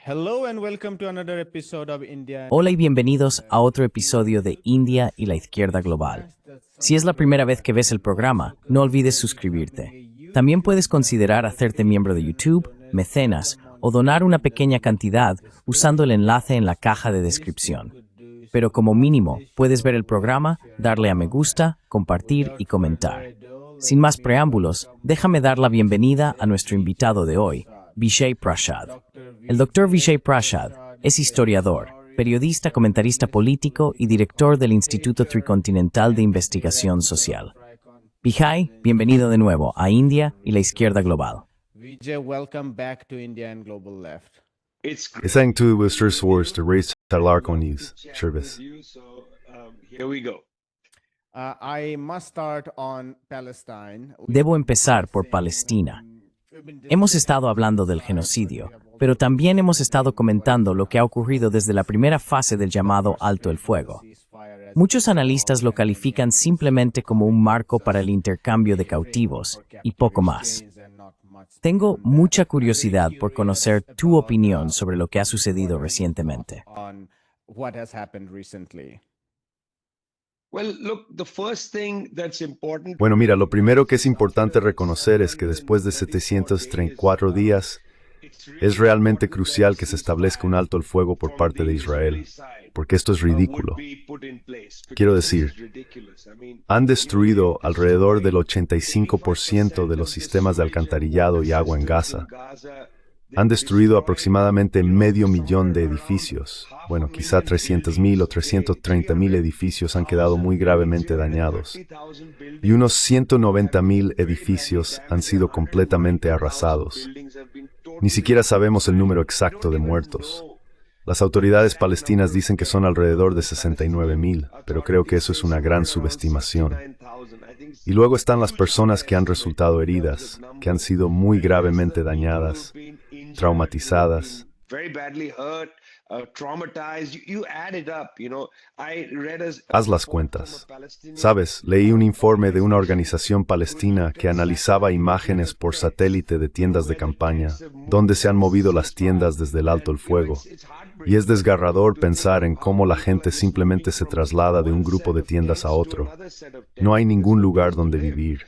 Hello and welcome to another episode of India. Hola y bienvenidos a otro episodio de India y la Izquierda Global. Si es la primera vez que ves el programa, no olvides suscribirte. También puedes considerar hacerte miembro de YouTube, mecenas o donar una pequeña cantidad usando el enlace en la caja de descripción. Pero como mínimo, puedes ver el programa, darle a me gusta, compartir y comentar. Sin más preámbulos, déjame dar la bienvenida a nuestro invitado de hoy, Vishay Prashad. El Dr. Vishay Prashad es historiador, periodista, comentarista político y director del Instituto Tricontinental de Investigación Social. Vishay, bienvenido de nuevo a India y la Izquierda Global. Vijay, welcome back to India and Global Left. Isang tu Worcester Source to raise Talarco News Service. Here we go. I must start on Palestine. Debo empezar por Palestina. Hemos estado hablando del genocidio, pero también hemos estado comentando lo que ha ocurrido desde la primera fase del llamado Alto el Fuego. Muchos analistas lo califican simplemente como un marco para el intercambio de cautivos y poco más. Tengo mucha curiosidad por conocer tu opinión sobre lo que ha sucedido recientemente. On what has happened recently. Well, look, the first thing that's important. Bueno, mira, lo primero que es importante reconocer es que después de 734 días, es realmente crucial que se establezca un alto el fuego por parte de Israel, porque esto es ridículo. Quiero decir, han destruido alrededor del 85% de los sistemas de alcantarillado y agua en Gaza. Han destruido aproximadamente 500,000 de edificios. Bueno, quizá 300,000 o 330,000 edificios han quedado muy gravemente dañados. Y unos 190,000 edificios han sido completamente arrasados. Ni siquiera sabemos el número exacto de muertos. Las autoridades palestinas dicen que son alrededor de 69,000, pero creo que eso es una gran subestimación. Y luego están las personas que han resultado heridas, que han sido muy gravemente dañadas, traumatizadas. Very badly hurt, traumatized. You add it up, you know. I read Haz las cuentas. Sabes, leí un informe de una organización palestina que analizaba imágenes por satélite de tiendas de campaña, donde se han movido las tiendas desde el Alto el Fuego. Y es desgarrador pensar en cómo la gente simplemente se traslada de un grupo de tiendas a otro. No hay ningún lugar donde vivir.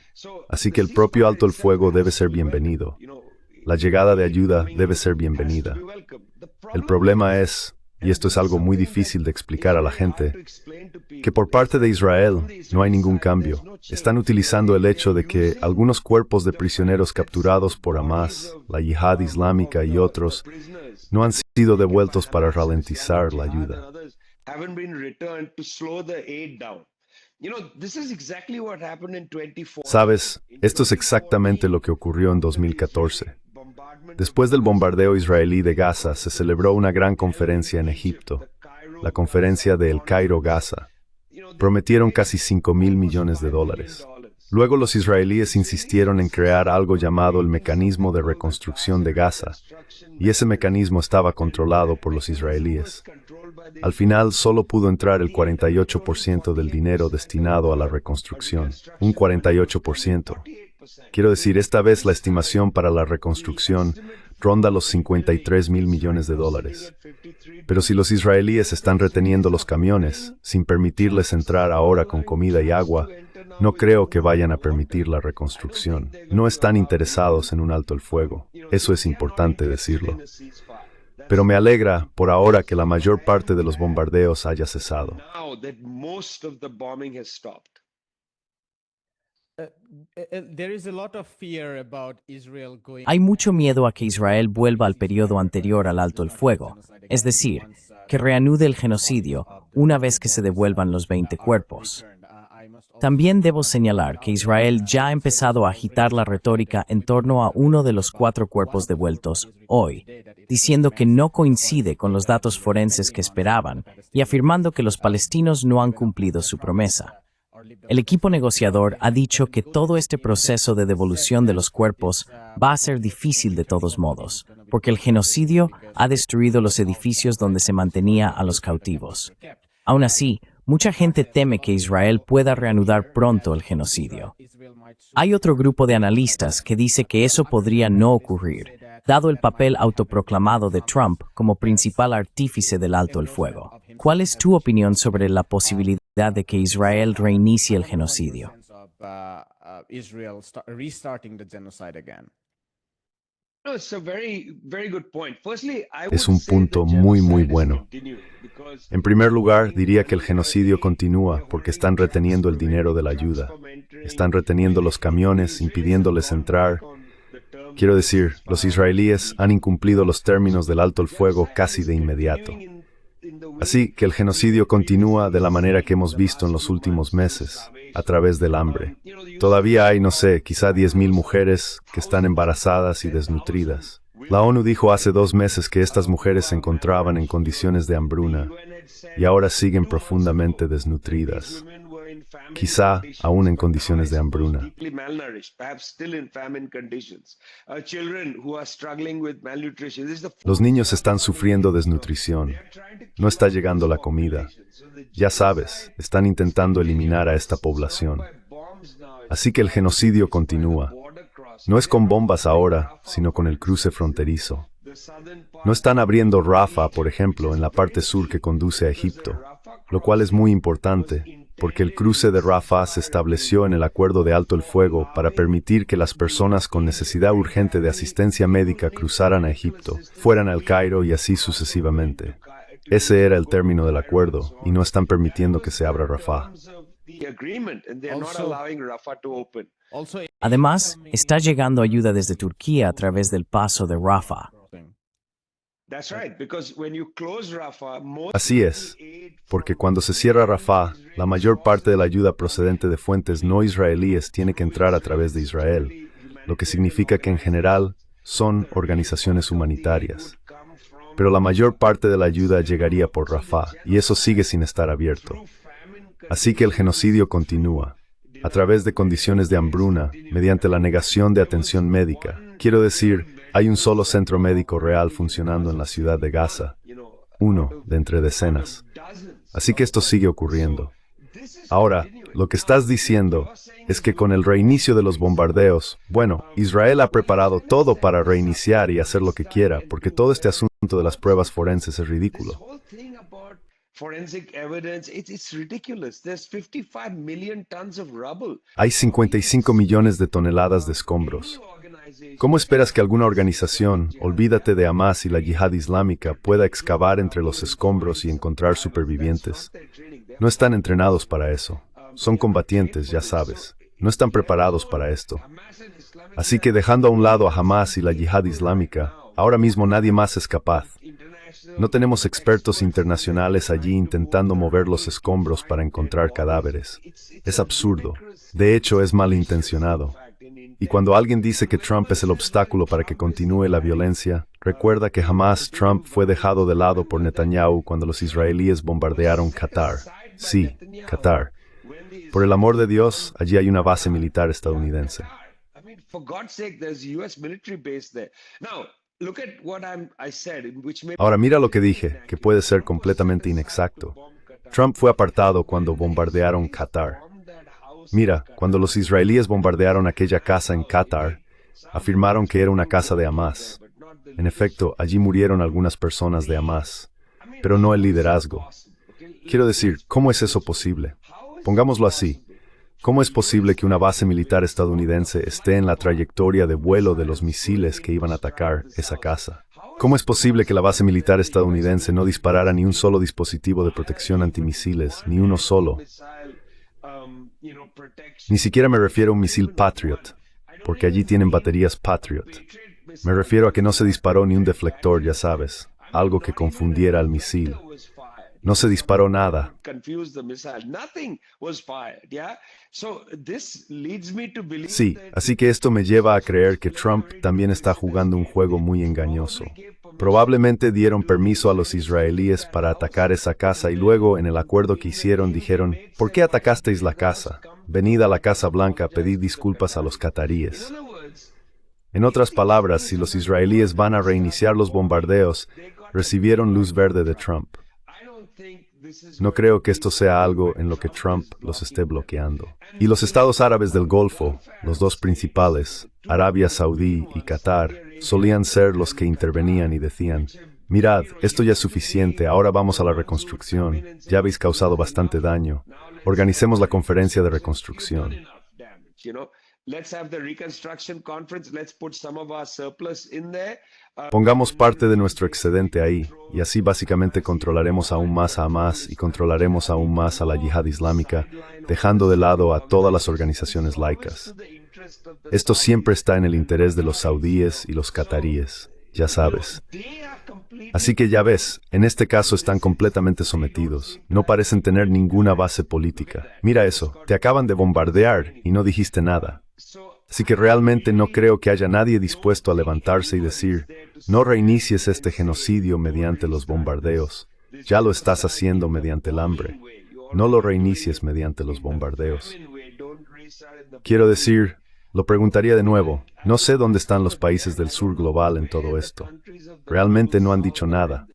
Así que el propio Alto el Fuego debe ser bienvenido. La llegada de ayuda debe ser bienvenida. El problema es, y esto es algo muy difícil de explicar a la gente, que por parte de Israel no hay ningún cambio. Están utilizando el hecho de que algunos cuerpos de prisioneros capturados por Hamas, la Yihad Islámica y otros, no han sido devueltos para ralentizar la ayuda. Sabes, esto es exactamente lo que ocurrió en 2014. Después del bombardeo israelí de Gaza, se celebró una gran conferencia en Egipto, la conferencia de El Cairo-Gaza. Prometieron casi $5,000 millones. Luego los israelíes insistieron en crear algo llamado el Mecanismo de Reconstrucción de Gaza, y ese mecanismo estaba controlado por los israelíes. Al final solo pudo entrar el 48% del dinero destinado a la reconstrucción, un 48%. Quiero decir, esta vez la estimación para la reconstrucción ronda los $53,000 millones. Pero si los israelíes están reteniendo los camiones, sin permitirles entrar ahora con comida y agua, no creo que vayan a permitir la reconstrucción. No están interesados en un alto el fuego. Eso es importante decirlo. Pero me alegra, por ahora, que la mayor parte de los bombardeos haya cesado. There is a lot of fear about Israel going. Hay mucho miedo a que Israel vuelva al periodo anterior al Alto el Fuego, es decir, que reanude el genocidio una vez que se devuelvan los 20 cuerpos. También debo señalar que Israel ya ha empezado a agitar la retórica en torno a uno de los 4 cuerpos devueltos hoy, diciendo que no coincide con los datos forenses que esperaban y afirmando que los palestinos no han cumplido su promesa. El equipo negociador ha dicho que todo este proceso de devolución de los cuerpos va a ser difícil de todos modos, porque el genocidio ha destruido los edificios donde se mantenía a los cautivos. Aún así, mucha gente teme que Israel pueda reanudar pronto el genocidio. Hay otro grupo de analistas que dice que eso podría no ocurrir, dado el papel autoproclamado de Trump como principal artífice del alto el fuego. ¿Cuál es tu opinión sobre la posibilidad de que Israel reinicie el genocidio? No, it's a very, very good point. Firstly, I Es would un say punto the muy, muy genocide is bueno. continuing because En primer lugar, diría que el genocidio continúa porque están reteniendo el dinero de la ayuda. Están reteniendo los camiones, impidiéndoles entrar. Quiero decir, los israelíes han incumplido los términos del alto el fuego casi de inmediato. Así que el genocidio continúa de la manera que hemos visto en los últimos meses, a través del hambre. Todavía hay, no sé, quizá 10,000 mujeres que están embarazadas y desnutridas. La ONU dijo hace 2 meses que estas mujeres se encontraban en condiciones de hambruna y ahora siguen profundamente desnutridas, quizá aún en condiciones de hambruna. Los niños están sufriendo desnutrición. No está llegando la comida. Ya sabes, están intentando eliminar a esta población. Así que el genocidio continúa. No es con bombas ahora, sino con el cruce fronterizo. No están abriendo Rafah, por ejemplo, en la parte sur que conduce a Egipto, lo cual es muy importante, porque el cruce de Rafah se estableció en el acuerdo de alto el fuego para permitir que las personas con necesidad urgente de asistencia médica cruzaran a Egipto, fueran al Cairo y así sucesivamente. Ese era el término del acuerdo, y no están permitiendo que se abra Rafah. Además, está llegando ayuda desde Turquía a través del paso de Rafah. Así es, porque cuando se cierra Rafah, la mayor parte de la ayuda procedente de fuentes no israelíes tiene que entrar a través de Israel, lo que significa que en general son organizaciones humanitarias. Pero la mayor parte de la ayuda llegaría por Rafah, y eso sigue sin estar abierto. Así que el genocidio continúa, a través de condiciones de hambruna, mediante la negación de atención médica. Quiero decir, hay un solo centro médico real funcionando en la ciudad de Gaza, uno de entre decenas. Así que esto sigue ocurriendo. Ahora, lo que estás diciendo es que con el reinicio de los bombardeos, bueno, Israel ha preparado todo para reiniciar y hacer lo que quiera, porque todo este asunto de las pruebas forenses es ridículo. Hay 55 millones de toneladas de escombros. ¿Cómo esperas que alguna organización, olvídate de Hamas y la Yihad Islámica, pueda excavar entre los escombros y encontrar supervivientes? No están entrenados para eso. Son combatientes, ya sabes. No están preparados para esto. Así que dejando a un lado a Hamas y la Yihad Islámica, ahora mismo nadie más es capaz. No tenemos expertos internacionales allí intentando mover los escombros para encontrar cadáveres. Es absurdo. De hecho, es malintencionado. Y cuando alguien dice que Trump es el obstáculo para que continúe la violencia, recuerda que jamás Trump fue dejado de lado por Netanyahu cuando los israelíes bombardearon Qatar. Sí, Qatar. Por el amor de Dios, allí hay una base militar estadounidense. Ahora mira lo que dije, que puede ser completamente inexacto. Trump fue apartado cuando bombardearon Qatar. Mira, cuando los israelíes bombardearon aquella casa en Qatar, afirmaron que era una casa de Hamas. En efecto, allí murieron algunas personas de Hamas, pero no el liderazgo. Quiero decir, ¿cómo es eso posible? Pongámoslo así. ¿Cómo es posible que una base militar estadounidense esté en la trayectoria de vuelo de los misiles que iban a atacar esa casa? ¿Cómo es posible que la base militar estadounidense no disparara ni un solo dispositivo de protección antimisiles, ni uno solo? Ni siquiera me refiero a un misil Patriot, porque allí tienen baterías Patriot. Me refiero a que no se disparó ni un deflector, ya sabes, algo que confundiera al misil. No se disparó nada. Sí, así que esto me lleva a creer que Trump también está jugando un juego muy engañoso. Probablemente dieron permiso a los israelíes para atacar esa casa y luego, en el acuerdo que hicieron, dijeron, ¿por qué atacasteis la casa? Venid a la Casa Blanca a pedir disculpas a los cataríes. En otras palabras, si los israelíes van a reiniciar los bombardeos, recibieron luz verde de Trump. No creo que esto sea algo en lo que Trump los esté bloqueando. Y los estados árabes del Golfo, los dos principales, Arabia Saudí y Qatar, solían ser los que intervenían y decían: mirad, esto ya es suficiente, ahora vamos a la reconstrucción, ya habéis causado bastante daño. Organicemos la conferencia de reconstrucción. Pongamos parte de nuestro excedente ahí, y así básicamente controlaremos aún más a Hamás y controlaremos aún más a la yihad islámica, dejando de lado a todas las organizaciones laicas. Esto siempre está en el interés de los saudíes y los cataríes, ya sabes. Así que ya ves, en este caso están completamente sometidos, no parecen tener ninguna base política. Mira eso, te acaban de bombardear y no dijiste nada. Así que realmente no creo que haya nadie dispuesto a levantarse y decir: no reinicies este genocidio mediante los bombardeos. Ya lo estás haciendo mediante el hambre. No lo reinicies mediante los bombardeos. Quiero decir, lo preguntaría de nuevo, no sé dónde están los países del sur global en todo esto. Realmente no han dicho nada.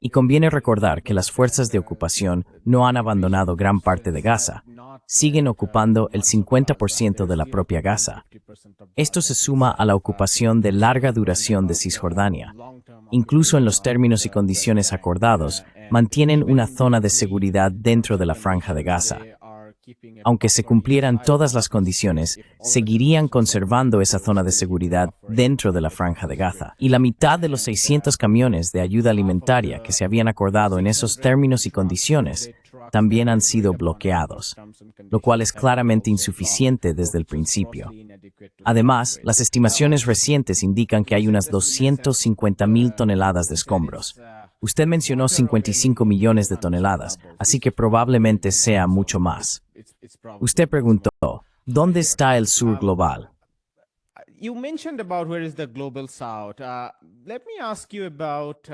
Y conviene recordar que las fuerzas de ocupación no han abandonado gran parte de Gaza. Siguen ocupando el 50% de la propia Gaza. Esto se suma a la ocupación de larga duración de Cisjordania. Incluso en los términos y condiciones acordados, mantienen una zona de seguridad dentro de la Franja de Gaza. Aunque se cumplieran todas las condiciones, seguirían conservando esa zona de seguridad dentro de la Franja de Gaza. Y la mitad de los 600 camiones de ayuda alimentaria que se habían acordado en esos términos y condiciones también han sido bloqueados, lo cual es claramente insuficiente desde el principio. Además, las estimaciones recientes indican que hay unas 250,000 toneladas de escombros. Usted mencionó 55 millones de toneladas, así que probablemente sea mucho más. Usted preguntó, ¿dónde está el sur global? You mentioned about where is the global south. Let me ask you about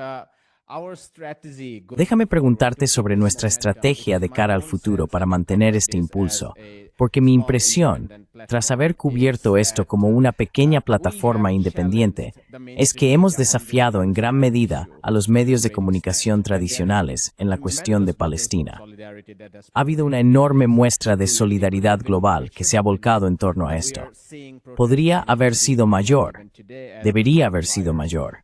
our strategy. Déjame preguntarte sobre nuestra estrategia de cara al futuro para mantener este impulso, porque mi impresión, tras haber cubierto esto como una pequeña plataforma independiente, es que hemos desafiado en gran medida a los medios de comunicación tradicionales en la cuestión de Palestina. Ha habido una enorme muestra de solidaridad global que se ha volcado en torno a esto. Podría haber sido mayor, debería haber sido mayor,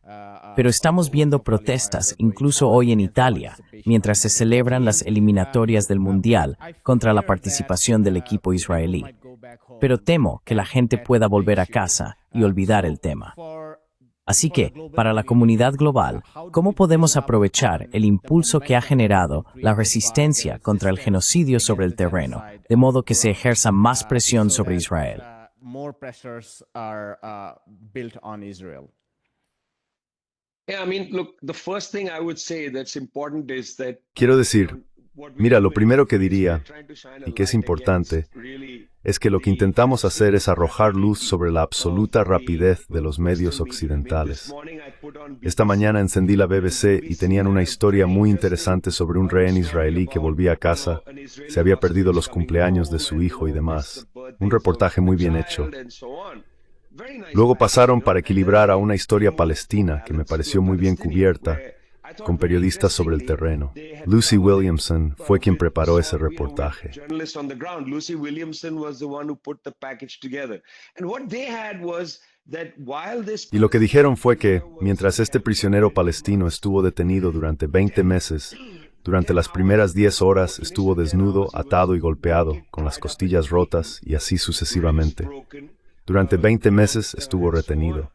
pero estamos viendo protestas incluso hoy en Italia, mientras se celebran las eliminatorias del Mundial contra la participación del equipo israelí. Pero temo que la gente pueda volver a casa y olvidar el tema. Así que, para la comunidad global, ¿cómo podemos aprovechar el impulso que ha generado la resistencia contra el genocidio sobre el terreno, de modo que se ejerza más presión sobre Israel? Quiero decir, mira, lo primero que diría, y que es importante, es que lo que intentamos hacer es arrojar luz sobre la absoluta rapidez de los medios occidentales. Esta mañana encendí la BBC y tenían una historia muy interesante sobre un rehén israelí que volvía a casa, se había perdido los cumpleaños de su hijo y demás. Un reportaje muy bien hecho. Luego pasaron para equilibrar a una historia palestina que me pareció muy bien cubierta, con periodistas sobre el terreno. Lucy Williamson fue quien preparó ese reportaje. Y lo que dijeron fue que, mientras este prisionero palestino estuvo detenido durante 20 meses, durante las primeras 10 horas estuvo desnudo, atado y golpeado, con las costillas rotas y así sucesivamente. Durante 20 meses estuvo retenido.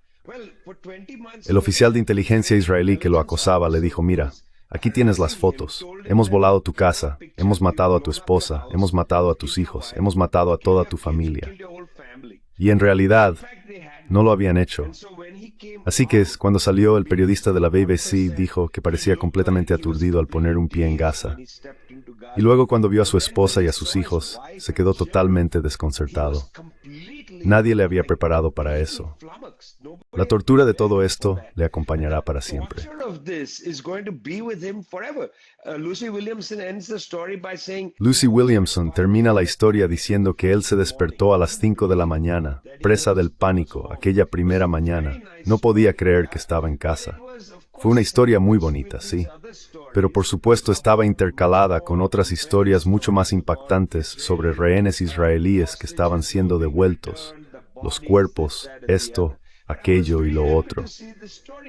El oficial de inteligencia israelí que lo acosaba le dijo: mira, aquí tienes las fotos. Hemos volado tu casa, hemos matado a tu esposa, hemos matado a tus hijos, hemos matado a toda tu familia. Y en realidad, no lo habían hecho. Así que cuando salió, el periodista de la BBC dijo que parecía completamente aturdido al poner un pie en Gaza. Y luego, cuando vio a su esposa y a sus hijos, se quedó totalmente desconcertado. Nadie le había preparado para eso. La tortura de todo esto le acompañará para siempre. Lucy Williamson termina la historia diciendo que él se despertó a las 5 de la mañana, presa del pánico, aquella primera mañana. No podía creer que estaba en casa. Fue una historia muy bonita, sí, pero por supuesto estaba intercalada con otras historias mucho más impactantes sobre rehenes israelíes que estaban siendo devueltos, los cuerpos, esto, aquello y lo otro.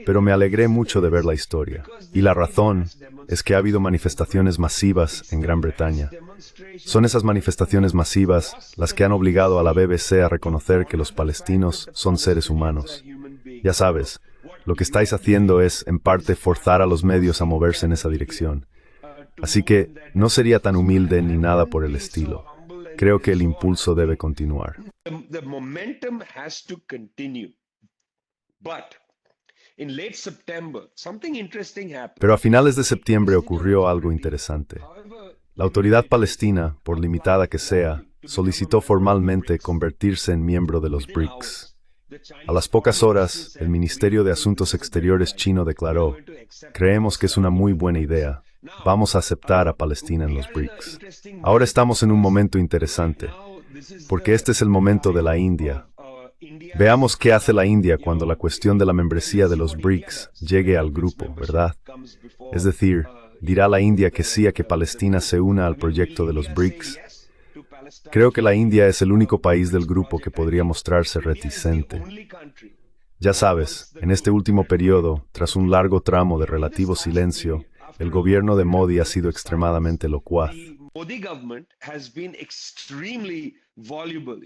Pero me alegré mucho de ver la historia, y la razón es que ha habido manifestaciones masivas en Gran Bretaña. Son esas manifestaciones masivas las que han obligado a la BBC a reconocer que los palestinos son seres humanos. Ya sabes, lo que estáis haciendo es, en parte, forzar a los medios a moverse en esa dirección. Así que no sería tan humilde ni nada por el estilo. Creo que el impulso debe continuar. The momentum has to continue. But in late September, something interesting happened. Pero a finales de septiembre ocurrió algo interesante. La autoridad palestina, por limitada que sea, solicitó formalmente convertirse en miembro de los BRICS. A las pocas horas, el Ministerio de Asuntos Exteriores chino declaró: creemos que es una muy buena idea. Vamos a aceptar a Palestina en los BRICS. Ahora estamos en un momento interesante, porque este es el momento de la India. Veamos qué hace la India cuando la cuestión de la membresía de los BRICS llegue al grupo, ¿verdad? Es decir, ¿dirá la India que sí a que Palestina se una al proyecto de los BRICS? Creo que la India es el único país del grupo que podría mostrarse reticente. Ya sabes, en este último periodo, tras un largo tramo de relativo silencio, el gobierno de Modi ha sido extremadamente locuaz. Modi government has been extremely voluble.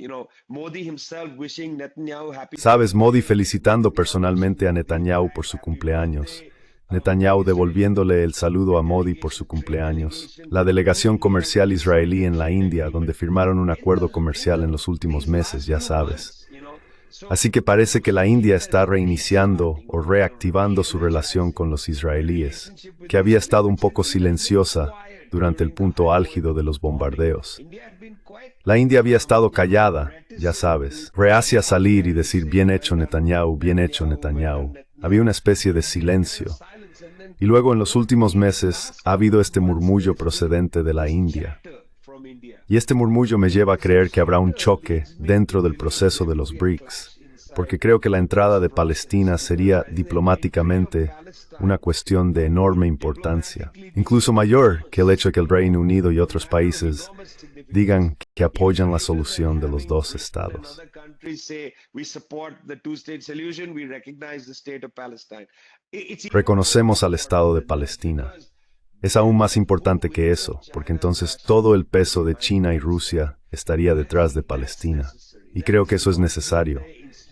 Modi himself wishing Netanyahu happy. Sabes, Modi felicitando personalmente a Netanyahu por su cumpleaños. Netanyahu devolviéndole el saludo a Modi por su cumpleaños. La delegación comercial israelí en la India, donde firmaron un acuerdo comercial en los últimos meses, ya sabes. Así que parece que la India está reiniciando o reactivando su relación con los israelíes, que había estado un poco silenciosa durante el punto álgido de los bombardeos. La India había estado callada, ya sabes, reacia a salir y decir bien hecho Netanyahu, bien hecho Netanyahu. Había una especie de silencio. Y luego en los últimos meses ha habido este murmullo procedente de la India. Y este murmullo me lleva a creer que habrá un choque dentro del proceso de los BRICS, porque creo que la entrada de Palestina sería diplomáticamente una cuestión de enorme importancia, incluso mayor que el hecho de que el Reino Unido y otros países digan que apoyan la solución de los dos estados. Reconocemos al Estado de Palestina. Es aún más importante que eso, porque entonces todo el peso de China y Rusia estaría detrás de Palestina. Y creo que eso es necesario.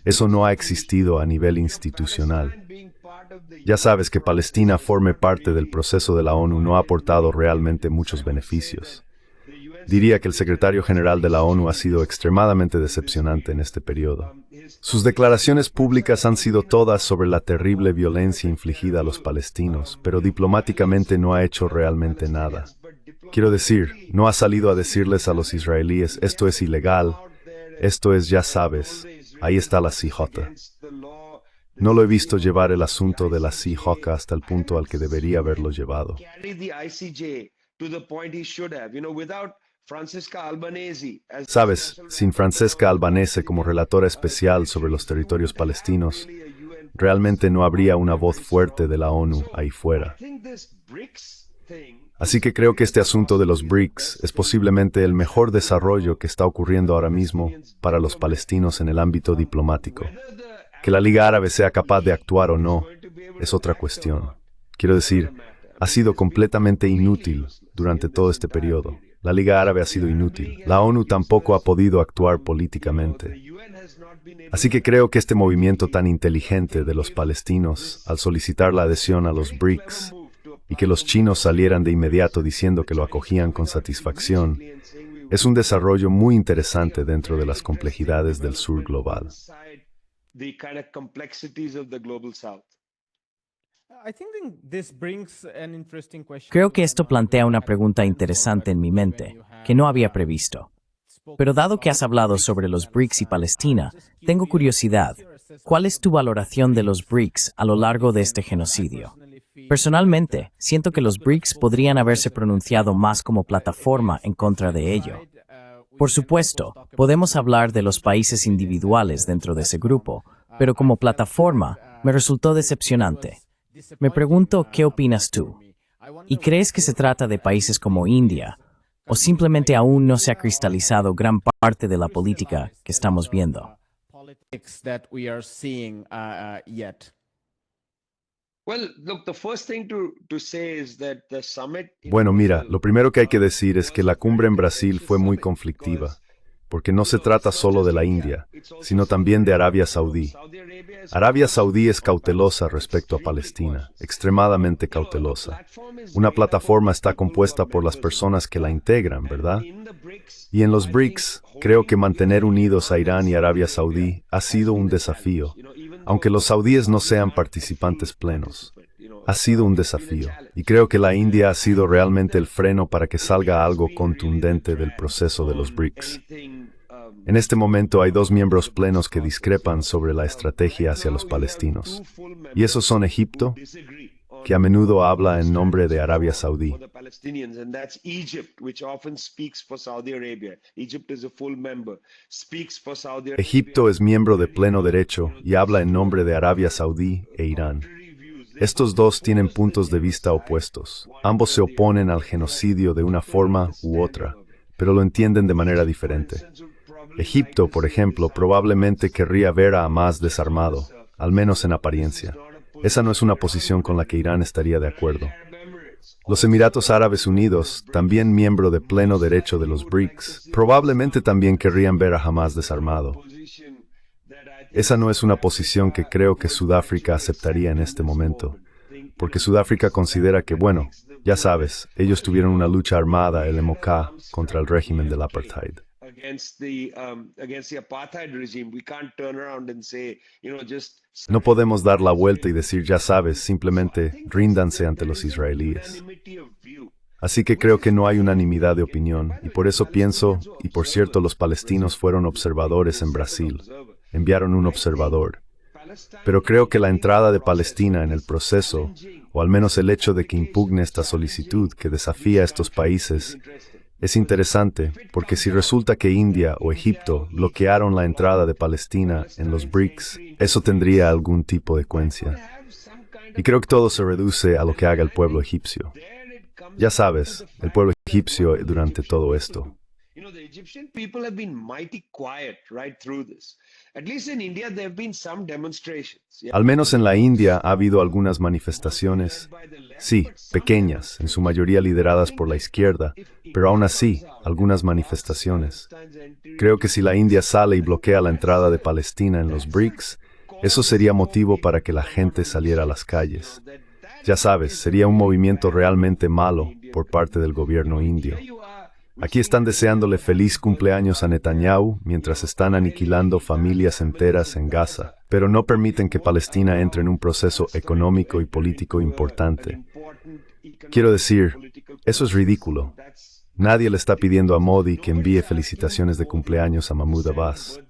Eso no ha existido a nivel institucional. Ya sabes que Palestina forme parte del proceso de la ONU no ha aportado realmente muchos beneficios. Diría que el secretario general de la ONU ha sido extremadamente decepcionante en este periodo. Sus declaraciones públicas han sido todas sobre la terrible violencia infligida a los palestinos, pero diplomáticamente no ha hecho realmente nada. Quiero decir, no ha salido a decirles a los israelíes, esto es ilegal, esto es, ya sabes, ahí está la CIJ. No lo he visto llevar el asunto de la CIJ hasta el punto al que debería haberlo llevado. Sabes, sin Francesca Albanese como relatora especial sobre los territorios palestinos, realmente no habría una voz fuerte de la ONU ahí fuera. Así que creo que este asunto de los BRICS es posiblemente el mejor desarrollo que está ocurriendo ahora mismo para los palestinos en el ámbito diplomático. Que la Liga Árabe sea capaz de actuar o no es otra cuestión. Quiero decir, ha sido completamente inútil durante todo este periodo. La Liga Árabe ha sido inútil. La ONU tampoco ha podido actuar políticamente. Así que creo que este movimiento tan inteligente de los palestinos, al solicitar la adhesión a los BRICS, y que los chinos salieran de inmediato diciendo que lo acogían con satisfacción, es un desarrollo muy interesante dentro de las complejidades del sur global. Creo que esto plantea una pregunta interesante en mi mente, que no había previsto. Pero dado que has hablado sobre los BRICS y Palestina, tengo curiosidad. ¿Cuál es tu valoración de los BRICS a lo largo de este genocidio? Personalmente, siento que los BRICS podrían haberse pronunciado más como plataforma en contra de ello. Por supuesto, podemos hablar de los países individuales dentro de ese grupo, pero como plataforma me resultó decepcionante. Me pregunto, ¿qué opinas tú? ¿Y crees que se trata de países como India, o simplemente aún no se ha cristalizado gran parte de la política que estamos viendo? Bueno, mira, lo primero que hay que decir es que la cumbre en Brasil fue muy conflictiva, porque no se trata solo de la India, sino también de Arabia Saudí. Arabia Saudí es cautelosa respecto a Palestina, extremadamente cautelosa. Una plataforma está compuesta por las personas que la integran, ¿verdad? Y en los BRICS, creo que mantener unidos a Irán y Arabia Saudí ha sido un desafío, aunque los saudíes no sean participantes plenos. Ha sido un desafío, y creo que la India ha sido realmente el freno para que salga algo contundente del proceso de los BRICS. En este momento hay dos miembros plenos que discrepan sobre la estrategia hacia los palestinos, y esos son Egipto, que a menudo habla en nombre de Arabia Saudí. Egipto es miembro de pleno derecho y habla en nombre de Arabia Saudí e Irán. Estos dos tienen puntos de vista opuestos. Ambos se oponen al genocidio de una forma u otra, pero lo entienden de manera diferente. Egipto, por ejemplo, probablemente querría ver a Hamás desarmado, al menos en apariencia. Esa no es una posición con la que Irán estaría de acuerdo. Los Emiratos Árabes Unidos, también miembro de pleno derecho de los BRICS, probablemente también querrían ver a Hamás desarmado. Esa no es una posición que creo que Sudáfrica aceptaría en este momento, porque Sudáfrica considera que, bueno, ya sabes, ellos tuvieron una lucha armada, el MOK, contra el régimen del apartheid. No podemos dar la vuelta y decir, ya sabes, simplemente ríndanse ante los israelíes. Así que creo que no hay unanimidad de opinión, y por eso pienso, y por cierto los palestinos fueron observadores en Brasil, enviaron un observador. Pero creo que la entrada de Palestina en el proceso, o al menos el hecho de que impugne esta solicitud que desafía a estos países, es interesante, porque si resulta que India o Egipto bloquearon la entrada de Palestina en los BRICS, eso tendría algún tipo de consecuencia. Y creo que todo se reduce a lo que haga el pueblo egipcio. Ya sabes, el pueblo egipcio durante todo esto. Al menos en la India ha habido algunas manifestaciones, sí, pequeñas, en su mayoría lideradas por la izquierda, pero aún así, algunas manifestaciones. Creo que si la India sale y bloquea la entrada de Palestina en los BRICS, eso sería motivo para que la gente saliera a las calles. Ya sabes, sería un movimiento realmente malo por parte del gobierno indio. Aquí están deseándole feliz cumpleaños a Netanyahu mientras están aniquilando familias enteras en Gaza, pero no permiten que Palestina entre en un proceso económico y político importante. Quiero decir, eso es ridículo. Nadie le está pidiendo a Modi que envíe felicitaciones de cumpleaños a Mahmoud Abbas.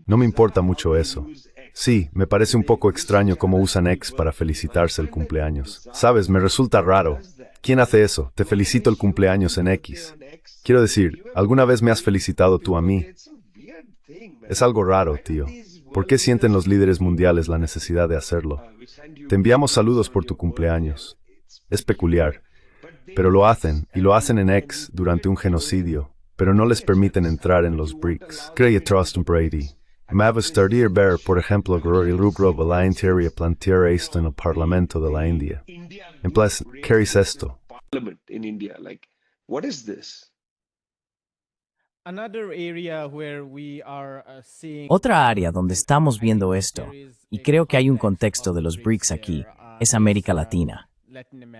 No me importa mucho eso. Sí, me parece un poco extraño cómo usan X para felicitarse el cumpleaños. Sabes, me resulta raro. ¿Quién hace eso? Te felicito el cumpleaños en X. Quiero decir, ¿alguna vez me has felicitado tú a mí? Es algo raro, tío. ¿Por qué sienten los líderes mundiales la necesidad de hacerlo? Te enviamos saludos por tu cumpleaños. Es peculiar. Pero lo hacen, y lo hacen en X durante un genocidio. Pero no les permiten entrar en los BRICS. Cree Trust Brady. Me gustaría ver, por ejemplo, el grupo voluntario plantear esto en el Parlamento de la India. En place, ¿qué es esto? Otra área donde estamos viendo esto, y creo que hay un contexto de los BRICS aquí, es América Latina.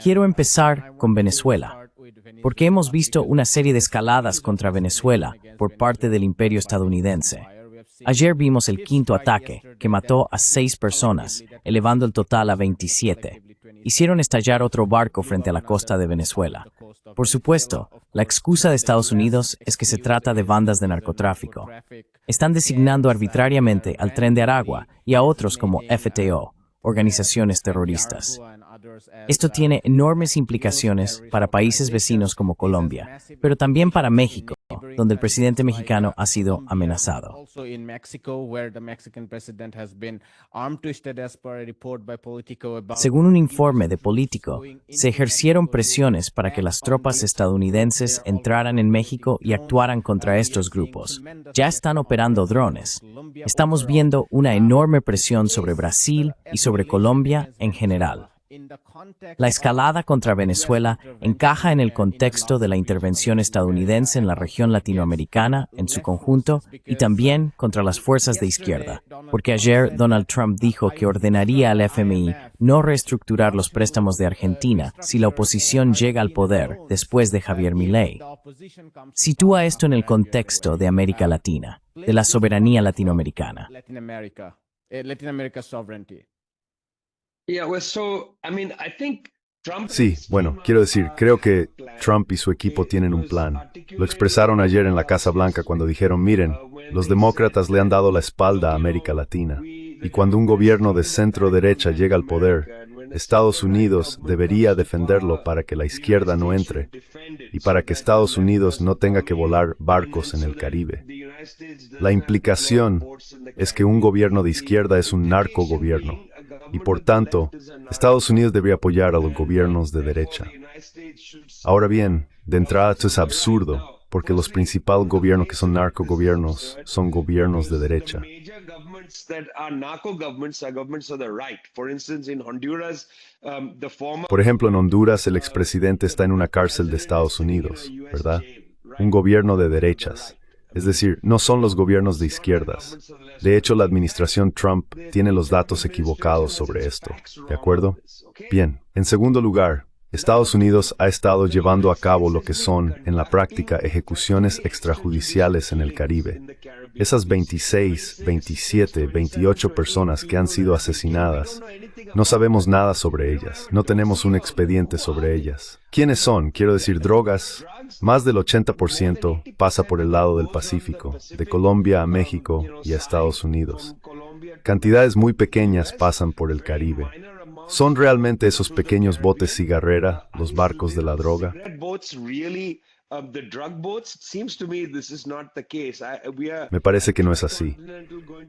Quiero empezar con Venezuela, porque hemos visto una serie de escaladas contra Venezuela por parte del imperio estadounidense. Ayer vimos el quinto ataque, que mató a 6 personas, elevando el total a 27. hicieron estallar otro barco frente a la costa de Venezuela. Por supuesto, la excusa de Estados Unidos es que se trata de bandas de narcotráfico. Están designando arbitrariamente al Tren de Aragua y a otros como FTO, organizaciones terroristas. Esto tiene enormes implicaciones para países vecinos como Colombia, pero también para México, donde el presidente mexicano ha sido amenazado. Según un informe de Político, se ejercieron presiones para que las tropas estadounidenses entraran en México y actuaran contra estos grupos. Ya están operando drones. Estamos viendo una enorme presión sobre Brasil y sobre Colombia en general. La escalada contra Venezuela encaja en el contexto de la intervención estadounidense en la región latinoamericana en su conjunto y también contra las fuerzas de izquierda, porque ayer Donald Trump dijo que ordenaría al FMI no reestructurar los préstamos de Argentina si la oposición llega al poder después de Javier Milei. Sitúa esto en el contexto de América Latina, de la soberanía latinoamericana. Sí, bueno, quiero decir, creo que Trump y su equipo tienen un plan. Lo expresaron ayer en la Casa Blanca cuando dijeron, miren, los demócratas le han dado la espalda a América Latina. Y cuando un gobierno de centro derecha llega al poder, Estados Unidos debería defenderlo para que la izquierda no entre y para que Estados Unidos no tenga que volar barcos en el Caribe. La implicación es que un gobierno de izquierda es un narcogobierno. Y por tanto, Estados Unidos debe apoyar a los gobiernos de derecha. Ahora bien, de entrada esto es absurdo, porque los principales gobiernos que son narcogobiernos son gobiernos de derecha. Por ejemplo, en Honduras el expresidente está en una cárcel de Estados Unidos, ¿verdad? Un gobierno de derechas. Es decir, no son los gobiernos de izquierdas. De hecho, la administración Trump tiene los datos equivocados sobre esto. ¿De acuerdo? Bien. En segundo lugar, Estados Unidos ha estado llevando a cabo lo que son, en la práctica, ejecuciones extrajudiciales en el Caribe. Esas 26, 27, 28 personas que han sido asesinadas, no sabemos nada sobre ellas. No tenemos un expediente sobre ellas. ¿Quiénes son? Quiero decir, drogas. Más del 80% pasa por el lado del Pacífico, de Colombia a México y a Estados Unidos. Cantidades muy pequeñas pasan por el Caribe. ¿Son realmente esos pequeños botes cigarrera los barcos de la droga? Me parece que no es así.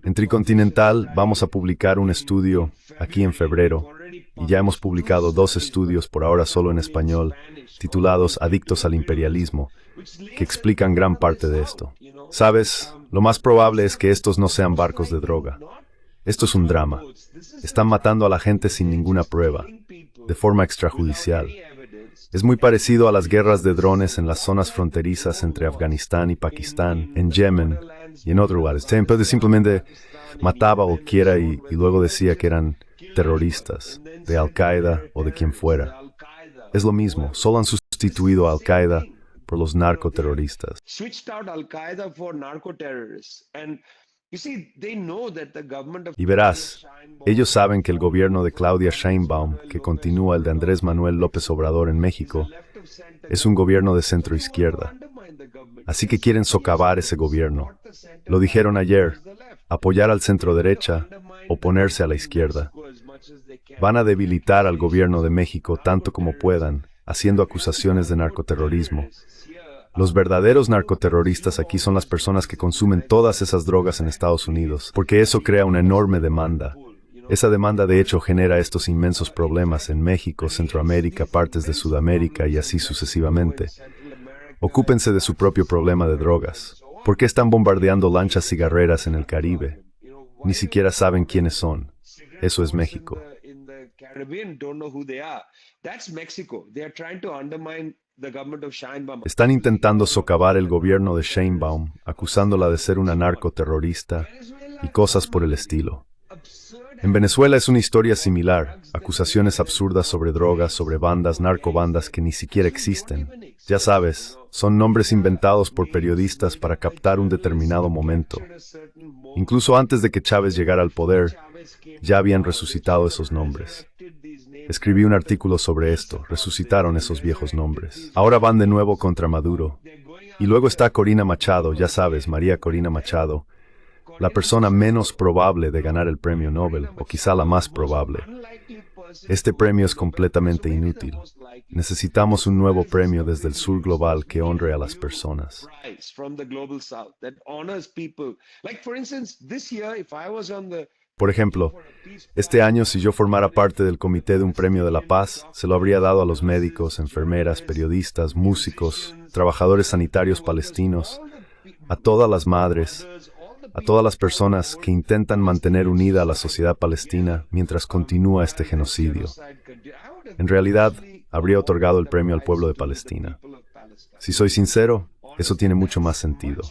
En Tricontinental vamos a publicar un estudio aquí en febrero y ya hemos publicado 2 estudios, por ahora solo en español, titulados Adictos al imperialismo, que explican gran parte de esto. ¿Sabes? Lo más probable es que estos no sean barcos de droga. Esto es un drama. Están matando a la gente sin ninguna prueba, de forma extrajudicial. Es muy parecido a las guerras de drones en las zonas fronterizas entre Afganistán y Pakistán, en Yemen y en otros lugares. Simplemente mataba o quiera y luego decía que eran terroristas, de Al-Qaeda o de quien fuera. Es lo mismo, solo han sustituido a Al-Qaeda por los narcoterroristas. Y verás, ellos saben que el gobierno de Claudia Sheinbaum, que continúa el de Andrés Manuel López Obrador en México, es un gobierno de centroizquierda. Así que quieren socavar ese gobierno. Lo dijeron ayer, apoyar al centroderecha, oponerse a la izquierda. Van a debilitar al gobierno de México tanto como puedan, haciendo acusaciones de narcoterrorismo. Los verdaderos narcoterroristas aquí son las personas que consumen todas esas drogas en Estados Unidos, porque eso crea una enorme demanda. Esa demanda de hecho genera estos inmensos problemas en México, Centroamérica, partes de Sudamérica y así sucesivamente. Ocúpense de su propio problema de drogas. ¿Por qué están bombardeando lanchas cigarreras en el Caribe? Ni siquiera saben quiénes son. Eso es México. Están intentando socavar el gobierno de Sheinbaum, acusándola de ser una narcoterrorista y cosas por el estilo. En Venezuela es una historia similar, acusaciones absurdas sobre drogas, sobre bandas, narcobandas que ni siquiera existen. Ya sabes, son nombres inventados por periodistas para captar un determinado momento. Incluso antes de que Chávez llegara al poder, ya habían resucitado esos nombres. Escribí un artículo sobre esto, resucitaron esos viejos nombres. Ahora van de nuevo contra Maduro. Y luego está Corina Machado, ya sabes, María Corina Machado, la persona menos probable de ganar el premio Nobel, o quizá la más probable. Este premio es completamente inútil. Necesitamos un nuevo premio desde el sur global que honre a las personas. Por ejemplo, este año, si yo formara parte del comité de un premio de la paz, se lo habría dado a los médicos, enfermeras, periodistas, músicos, trabajadores sanitarios palestinos, a todas las madres, a todas las personas que intentan mantener unida a la sociedad palestina mientras continúa este genocidio. En realidad, habría otorgado el premio al pueblo de Palestina. Si soy sincero, eso tiene mucho más sentido.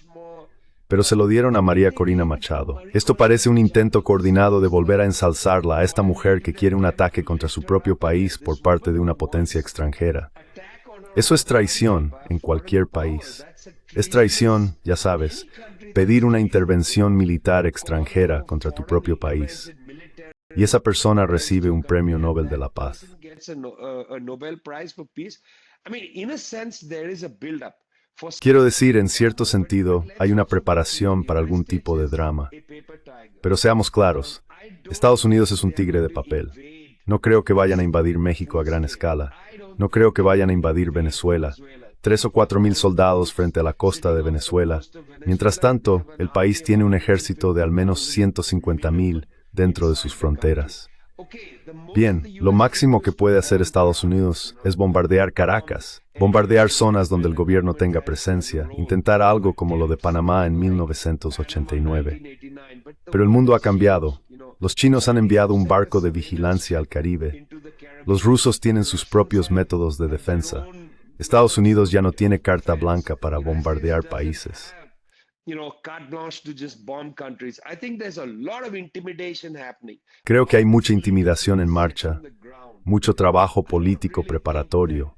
Pero se lo dieron a María Corina Machado. Esto parece un intento coordinado de volver a ensalzarla a esta mujer que quiere un ataque contra su propio país por parte de una potencia extranjera. Eso es traición en cualquier país. Es traición, ya sabes, pedir una intervención militar extranjera contra tu propio país. Y esa persona recibe un premio Nobel de la Paz. Quiero decir, en cierto sentido, hay una preparación para algún tipo de drama. Pero seamos claros, Estados Unidos es un tigre de papel. No creo que vayan a invadir México a gran escala. No creo que vayan a invadir Venezuela. 3 o 4 mil soldados frente a la costa de Venezuela. Mientras tanto, el país tiene un ejército de al menos 150,000 dentro de sus fronteras. Bien, lo máximo que puede hacer Estados Unidos es bombardear Caracas, bombardear zonas donde el gobierno tenga presencia, intentar algo como lo de Panamá en 1989. Pero el mundo ha cambiado. Los chinos han enviado un barco de vigilancia al Caribe. Los rusos tienen sus propios métodos de defensa. Estados Unidos ya no tiene carta blanca para bombardear países. Creo que hay mucha intimidación en marcha, mucho trabajo político preparatorio.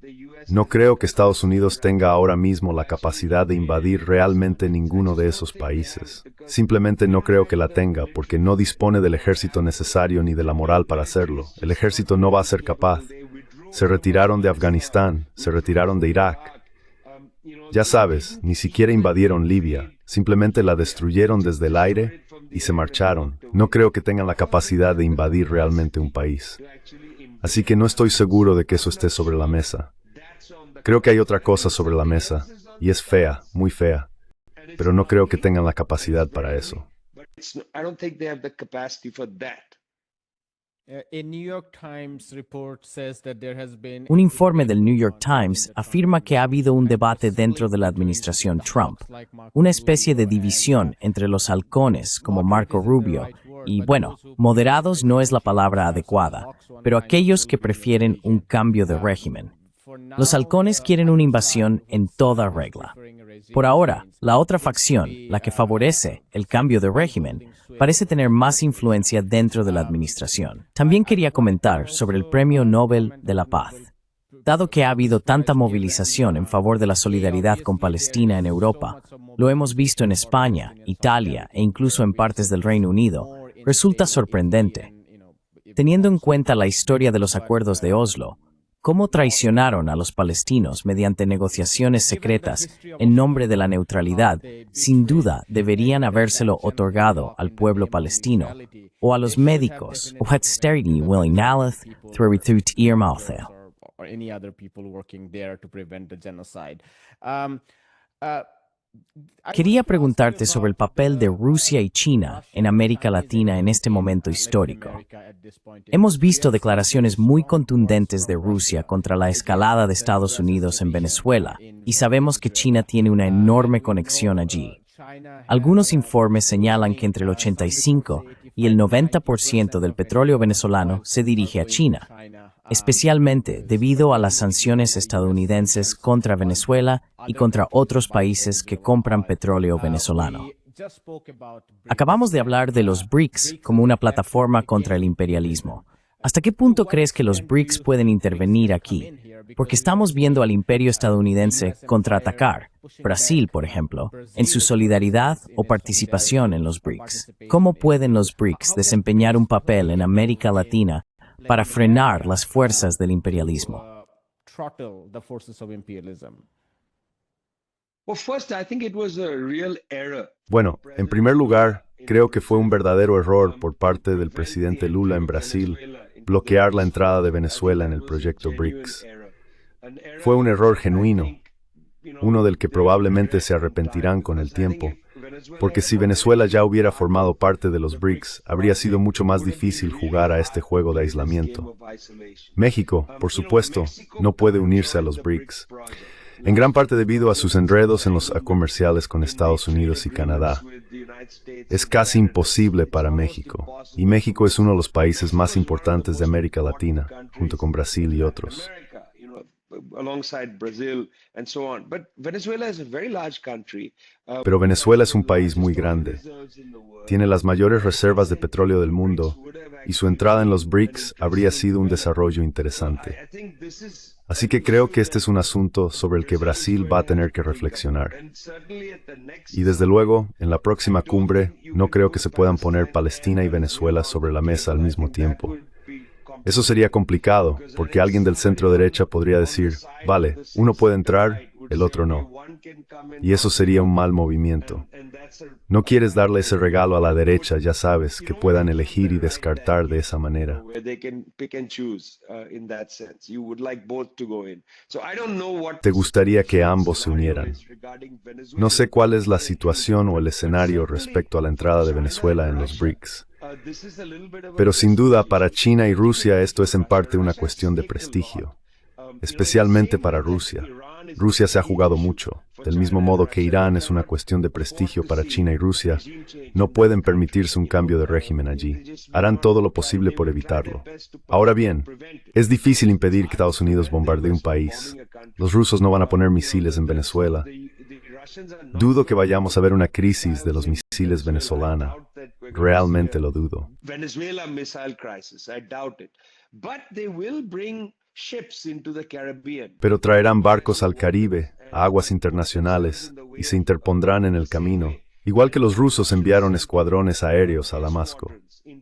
No creo que Estados Unidos tenga ahora mismo la capacidad de invadir realmente ninguno de esos países. Simplemente no creo que la tenga porque no dispone del ejército necesario ni de la moral para hacerlo. El ejército no va a ser capaz. Se retiraron de Afganistán, se retiraron de Irak. Ya sabes, ni siquiera invadieron Libia. Simplemente la destruyeron desde el aire y se marcharon. No creo que tengan la capacidad de invadir realmente un país. Así que no estoy seguro de que eso esté sobre la mesa. Creo que hay otra cosa sobre la mesa, y es fea, muy fea. Pero no creo que tengan la capacidad para eso. Un informe del New York Times afirma que ha habido un debate dentro de la administración Trump, una especie de división entre los halcones como Marco Rubio y, bueno, moderados no es la palabra adecuada, pero aquellos que prefieren un cambio de régimen. Los halcones quieren una invasión en toda regla. Por ahora, la otra facción, la que favorece el cambio de régimen, parece tener más influencia dentro de la administración. También quería comentar sobre el Premio Nobel de la Paz. Dado que ha habido tanta movilización en favor de la solidaridad con Palestina en Europa, lo hemos visto en España, Italia e incluso en partes del Reino Unido, resulta sorprendente. Teniendo en cuenta la historia de los acuerdos de Oslo, cómo traicionaron a los palestinos mediante negociaciones secretas en nombre de la neutralidad, sin duda deberían habérselo otorgado al pueblo palestino, o a los médicos, o austerity willing nalith, through irmauthel. Quería preguntarte sobre el papel de Rusia y China en América Latina en este momento histórico. Hemos visto declaraciones muy contundentes de Rusia contra la escalada de Estados Unidos en Venezuela, y sabemos que China tiene una enorme conexión allí. Algunos informes señalan que entre el 85 y el 90% del petróleo venezolano se dirige a China, especialmente debido a las sanciones estadounidenses contra Venezuela y contra otros países que compran petróleo venezolano. Acabamos de hablar de los BRICS como una plataforma contra el imperialismo. ¿Hasta qué punto crees que los BRICS pueden intervenir aquí? Porque estamos viendo al imperio estadounidense contraatacar, Brasil, por ejemplo, en su solidaridad o participación en los BRICS. ¿Cómo pueden los BRICS desempeñar un papel en América Latina para frenar las fuerzas del imperialismo. Throttle the forces of imperialism? Well, first, I think it was a real error. Bueno, en primer lugar, creo que fue un verdadero error por parte del presidente Lula en Brasil bloquear la entrada de Venezuela en el proyecto BRICS. Fue un error genuino, uno del que probablemente se arrepentirán con el tiempo, porque si Venezuela ya hubiera formado parte de los BRICS, habría sido mucho más difícil jugar a este juego de aislamiento. México, por supuesto, no puede unirse a los BRICS, en gran parte debido a sus enredos en los comerciales con Estados Unidos y Canadá. Es casi imposible para México, y México es uno de los países más importantes de América Latina, junto con Brasil y otros. Pero Venezuela es un país muy grande. Tiene las mayores reservas de petróleo del mundo, y su entrada en los BRICS habría sido un desarrollo interesante. Así que creo que este es un asunto sobre el que Brasil va a tener que reflexionar. Y desde luego, en la próxima cumbre, no creo que se puedan poner Palestina y Venezuela sobre la mesa al mismo tiempo. Eso sería complicado, porque alguien del centro derecha podría decir, vale, uno puede entrar, el otro no. Y eso sería un mal movimiento. No quieres darle ese regalo a la derecha, ya sabes, que puedan elegir y descartar de esa manera. Te gustaría que ambos se unieran. No sé cuál es la situación o el escenario respecto a la entrada de Venezuela en los BRICS. Pero sin duda, para China y Rusia esto es en parte una cuestión de prestigio, especialmente para Rusia. Rusia se ha jugado mucho. Del mismo modo que Irán es una cuestión de prestigio para China y Rusia, no pueden permitirse un cambio de régimen allí. Harán todo lo posible por evitarlo. Ahora bien, es difícil impedir que Estados Unidos bombardee un país. Los rusos no van a poner misiles en Venezuela. Dudo que vayamos a ver una crisis de los misiles venezolana. Realmente lo dudo. Venezuela missile crisis, I doubt it. But they will bring ships into the Caribbean. Pero traerán barcos al Caribe, a aguas internacionales, y se interpondrán en el camino, igual que los rusos enviaron escuadrones aéreos a Damasco.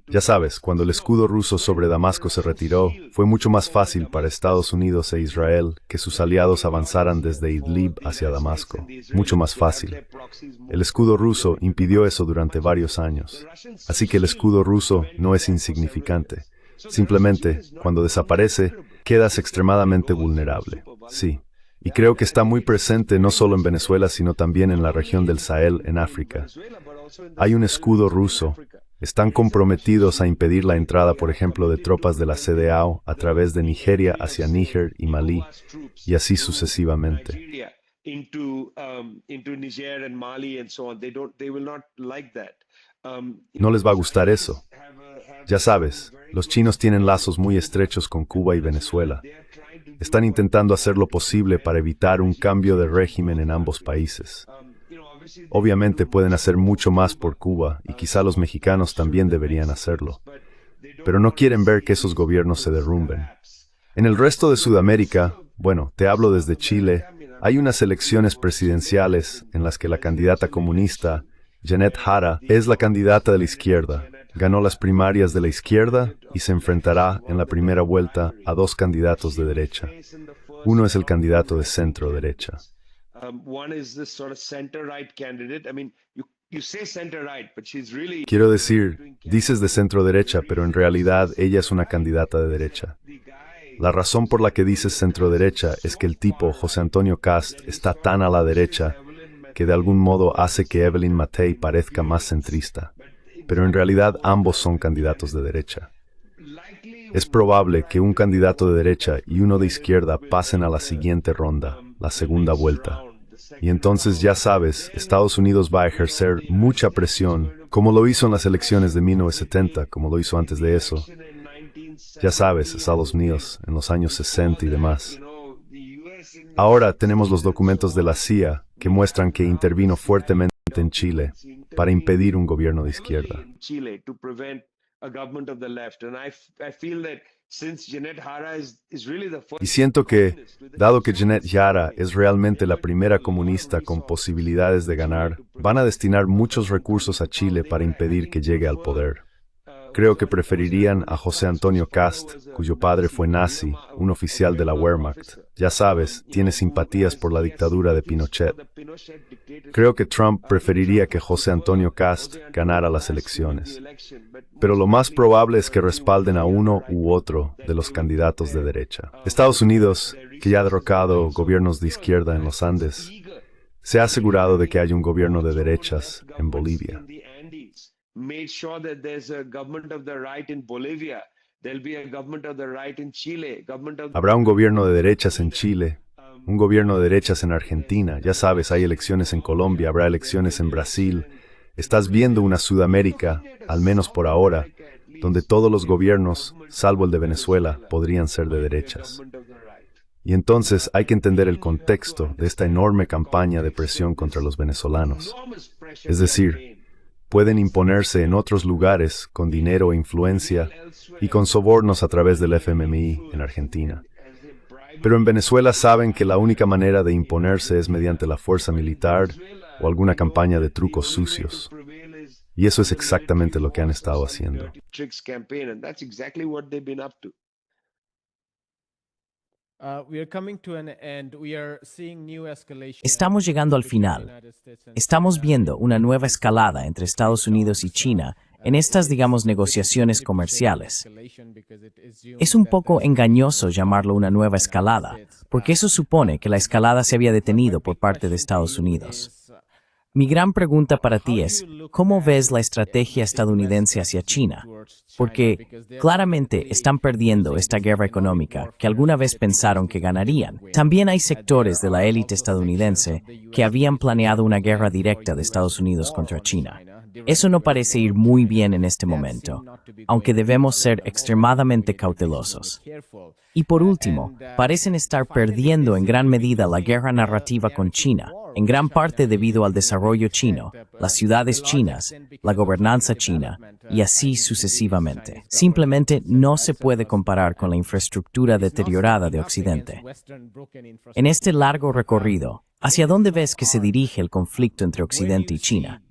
Ya sabes, cuando el escudo ruso sobre Damasco se retiró, fue mucho más fácil para Estados Unidos e Israel que sus aliados avanzaran desde Idlib hacia Damasco. Mucho más fácil. El escudo ruso impidió eso durante varios años. Así que el escudo ruso no es insignificante. Simplemente, cuando desaparece, quedas extremadamente vulnerable. Sí. Y creo que está muy presente no solo en Venezuela, sino también en la región del Sahel, en África. Hay un escudo ruso. Están comprometidos a impedir la entrada, por ejemplo, de tropas de la CEDEAO a través de Nigeria hacia Níger y Malí, y así sucesivamente. No les va a gustar eso. Ya sabes, los chinos tienen lazos muy estrechos con Cuba y Venezuela. Están intentando hacer lo posible para evitar un cambio de régimen en ambos países. Obviamente pueden hacer mucho más por Cuba, y quizá los mexicanos también deberían hacerlo. Pero no quieren ver que esos gobiernos se derrumben. En el resto de Sudamérica, bueno, te hablo desde Chile, hay unas elecciones presidenciales en las que la candidata comunista, Janet Jara, es la candidata de la izquierda. Ganó las primarias de la izquierda y se enfrentará en la primera vuelta a dos candidatos de derecha. Uno es el candidato de centro derecha. Quiero decir, dices de centro derecha, pero en realidad ella es una candidata de derecha. La razón por la que dices centro derecha es que el tipo, José Antonio Kast, está tan a la derecha que de algún modo hace que Evelyn Matei parezca más centrista. Pero en realidad ambos son candidatos de derecha. Es probable que un candidato de derecha y uno de izquierda pasen a la siguiente ronda, la segunda vuelta. Y entonces ya sabes, Estados Unidos va a ejercer mucha presión, como lo hizo en las elecciones de 1970, como lo hizo antes de eso. Ya sabes, Estados Unidos, en los años 60 y demás. Ahora tenemos los documentos de la CIA que muestran que intervino fuertemente en Chile para impedir un gobierno de izquierda. Y siento que, dado que Janet Jara es realmente la primera comunista con posibilidades de ganar, van a destinar muchos recursos a Chile para impedir que llegue al poder. Creo que preferirían a José Antonio Cast, cuyo padre fue nazi, un oficial de la Wehrmacht. Ya sabes, tiene simpatías por la dictadura de Pinochet. Creo que Trump preferiría que José Antonio Cast ganara las elecciones. Pero lo más probable es que respalden a uno u otro de los candidatos de derecha. Estados Unidos, que ya ha derrocado gobiernos de izquierda en los Andes, se ha asegurado de que haya un gobierno de derechas en Bolivia. Made sure that there's a government of the right in Bolivia. There'll be a government of the right in Chile. Habrá un gobierno de derechas en Chile, un gobierno de derechas en Argentina. Ya sabes, hay elecciones en Colombia, habrá elecciones en Brasil. Estás viendo una Sudamérica, al menos por ahora, donde todos los gobiernos, salvo el de Venezuela, podrían ser de derechas. Y entonces hay que entender el contexto de esta enorme campaña de presión contra los venezolanos. Es decir, pueden imponerse en otros lugares con dinero e influencia y con sobornos a través del FMI en Argentina. Pero en Venezuela saben que la única manera de imponerse es mediante la fuerza militar o alguna campaña de trucos sucios. Y eso es exactamente lo que han estado haciendo. Estamos llegando al final. Estamos viendo una nueva escalada entre Estados Unidos y China en estas, digamos, negociaciones comerciales. Es un poco engañoso llamarlo una nueva escalada, porque eso supone que la escalada se había detenido por parte de Estados Unidos. Mi gran pregunta para ti es, ¿cómo ves la estrategia estadounidense hacia China? Porque claramente están perdiendo esta guerra económica que alguna vez pensaron que ganarían. También hay sectores de la élite estadounidense que habían planeado una guerra directa de Estados Unidos contra China. Eso no parece ir muy bien en este momento, aunque debemos ser extremadamente cautelosos. Y por último, parecen estar perdiendo en gran medida la guerra narrativa con China, en gran parte debido al desarrollo chino, las ciudades chinas, la gobernanza china, y así sucesivamente. Simplemente no se puede comparar con la infraestructura deteriorada de Occidente. En este largo recorrido, ¿hacia dónde ves que se dirige el conflicto entre Occidente y China?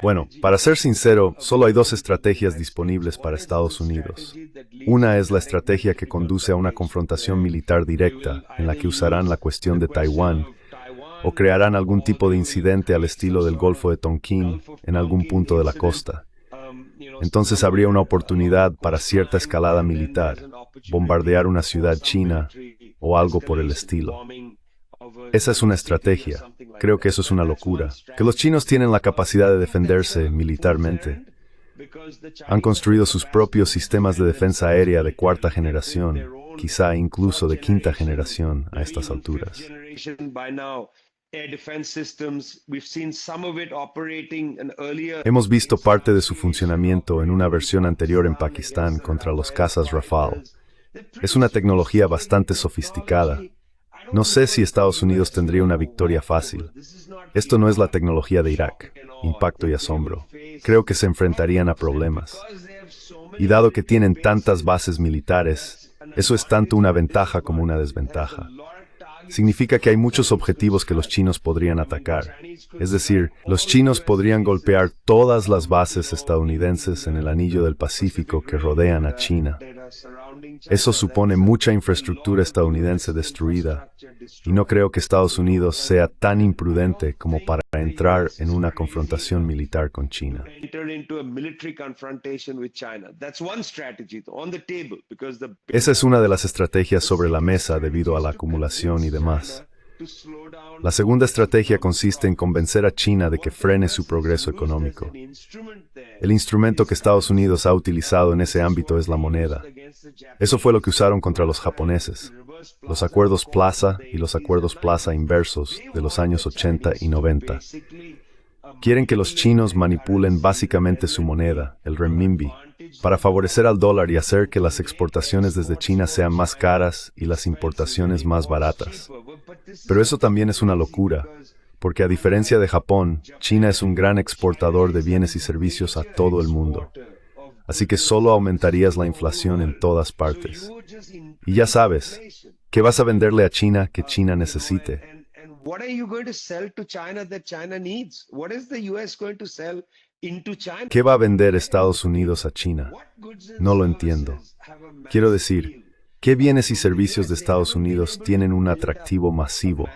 Bueno, para ser sincero, solo hay dos estrategias disponibles para Estados Unidos. Una es la estrategia que conduce a una confrontación militar directa, en la que usarán la cuestión de Taiwán, o crearán algún tipo de incidente al estilo del Golfo de Tonkin en algún punto de la costa. Entonces habría una oportunidad para cierta escalada militar, bombardear una ciudad china o algo por el estilo. Esa es una estrategia. Creo que eso es una locura. Que los chinos tienen la capacidad de defenderse militarmente. Han construido sus propios sistemas de defensa aérea de cuarta generación, quizá incluso de quinta generación a estas alturas. Hemos visto parte de su funcionamiento en una versión anterior en Pakistán contra los cazas Rafale. Es una tecnología bastante sofisticada. No sé si Estados Unidos tendría una victoria fácil. Esto no es la tecnología de Irak. Impacto y asombro. Creo que se enfrentarían a problemas. Y dado que tienen tantas bases militares, eso es tanto una ventaja como una desventaja. Significa que hay muchos objetivos que los chinos podrían atacar. Es decir, los chinos podrían golpear todas las bases estadounidenses en el anillo del Pacífico que rodean a China. Eso supone mucha infraestructura estadounidense destruida, y no creo que Estados Unidos sea tan imprudente como para entrar en una confrontación militar con China. Esa es una de las estrategias sobre la mesa debido a la acumulación y demás. La segunda estrategia consiste en convencer a China de que frene su progreso económico. El instrumento que Estados Unidos ha utilizado en ese ámbito es la moneda. Eso fue lo que usaron contra los japoneses. Los acuerdos Plaza y los acuerdos Plaza inversos de los años 80 y 90. Quieren que los chinos manipulen básicamente su moneda, el renminbi, para favorecer al dólar y hacer que las exportaciones desde China sean más caras y las importaciones más baratas. Pero eso también es una locura, porque a diferencia de Japón, China es un gran exportador de bienes y servicios a todo el mundo. Así que solo aumentarías la inflación en todas partes. Y ya sabes, ¿qué vas a venderle a China que China necesite? what are you going to sell to China that China needs? What is the US going to sell into China? ¿Qué va a vender Estados Unidos a China? What goods and No lo entiendo. services have a massive Quiero decir, appeal? ¿qué bienes y servicios de Estados Unidos tienen un atractivo masivo?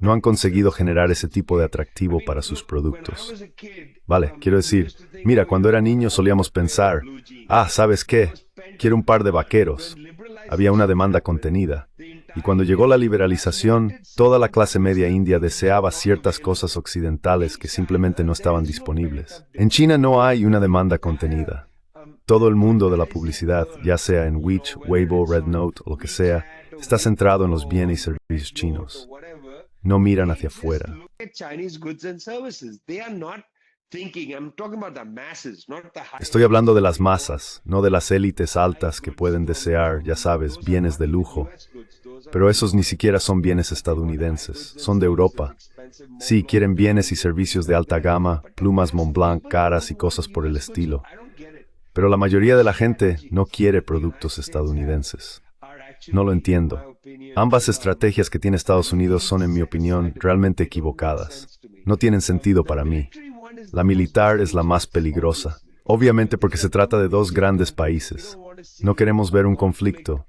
No han conseguido generar ese tipo de atractivo para sus productos. Vale, quiero decir, mira, cuando era niño solíamos pensar, ¿sabes qué? Quiero un par de vaqueros. Había una demanda contenida. Y cuando llegó la liberalización, toda la clase media india deseaba ciertas cosas occidentales que simplemente no estaban disponibles. En China no hay una demanda contenida. Todo el mundo de la publicidad, ya sea en Witch, Weibo, RedNote o lo que sea, está centrado en los bienes y servicios chinos. No miran hacia afuera. Estoy hablando de las masas, no de las élites altas que pueden desear, ya sabes, bienes de lujo. Pero esos ni siquiera son bienes estadounidenses, son de Europa. Sí, quieren bienes y servicios de alta gama, plumas Montblanc, caras y cosas por el estilo. Pero la mayoría de la gente no quiere productos estadounidenses. No lo entiendo. Ambas estrategias que tiene Estados Unidos son, en mi opinión, realmente equivocadas. No tienen sentido para mí. La militar es la más peligrosa, obviamente porque se trata de dos grandes países. No queremos ver un conflicto.